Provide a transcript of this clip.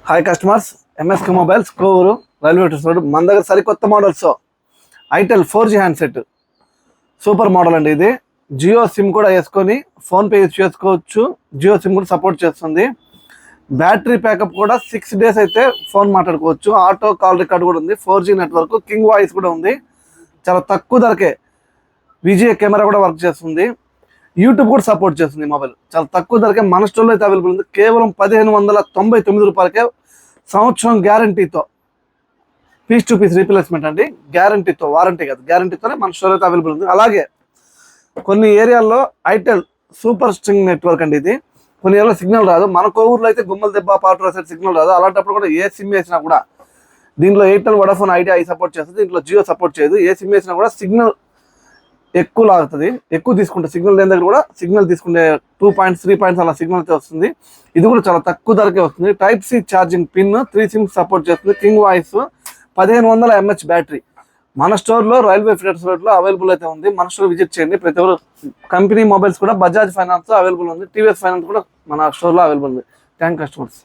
Hi customers, MSK mobiles Kovur railway station road. మన దగ్గర సరికొత్త models itel 4G handset super model అండి. ఇది జియో సిమ్ కూడా వేసుకొని ఫోన్పే యూజ్ చేసుకోవచ్చు. జియో సిమ్ కూడా సపోర్ట్ చేస్తుంది. బ్యాటరీ ప్యాకప్ కూడా 6 days అయితే ఫోన్ మాట్లాడుకోవచ్చు. ఆటో కాల్ రికార్డ్ కూడా ఉంది. 4G నెట్వర్క్, కింగ్ వాయిస్ కూడా ఉంది. చాలా తక్కువ ధరకే విజిఏ కెమెరా కూడా వర్క్ చేస్తుంది. యూట్యూబ్ కూడా సపోర్ట్ చేస్తుంది. మొబైల్ చాలా తక్కువ ధరకే మన స్టోర్లో అయితే అవైలబుల్ ఉంది. కేవలం 1599 రూపాయలకే సంవత్సరం గ్యారంటీతో, పీస్ టు పీస్ రీప్లేస్మెంట్ అండి. గ్యారంటీతో, వారంటీ కాదు, గ్యారంటీతోనే మన స్టోర్ అయితే అవైలబుల్ ఉంది. అలాగే కొన్ని ఏరియాల్లో ఐటెల్ సూపర్ స్ట్రింగ్ నెట్వర్క్ అండి. ఇది కొన్ని ఏరియాలో సిగ్నల్ రాదు. మన కోవూరులో అయితే గుమ్మల దెబ్బ, పాటూరు సైడ్ సిగ్నల్ రాదు. అలాంటప్పుడు కూడా ఏ సిమ్ వేసినా కూడా, దీంట్లో ఎయిర్టెల్, వడాఫోన్, ఐడియా సపోర్ట్ చేస్తుంది. దీంట్లో జియో సపోర్ట్ చేయదు. ఏ సిమ్ వేసినా కూడా సిగ్నల్ ఎక్కువ లాగుతుంది, ఎక్కువ తీసుకుంటే సిగ్నల్ లేని దగ్గర కూడా సిగ్నల్ తీసుకుంటే 2 points 3 points అలా సిగ్నల్ అయితే వస్తుంది. ఇది కూడా చాలా తక్కువ ధరకే వస్తుంది. Type C charging pin, 3 sims support చేస్తుంది. కింగ్ వాయిస్, 1500 mAh బ్యాటరీ మన స్టోర్లో రైల్వే ఫిటర్స్ రోడ్లో అవైలబుల్ అయితే ఉంది. మన స్టోర్ విజిట్ చేయండి. ప్రతి ఒక్కరు కంపెనీ మొబైల్స్ కూడా బజాజ్ ఫైనాన్స్ అవైలబుల్ ఉంది. టీవీఎస్ ఫైనాన్స్ కూడా మన స్టోర్లో అవైలబుల్ ఉంది. Thank customers.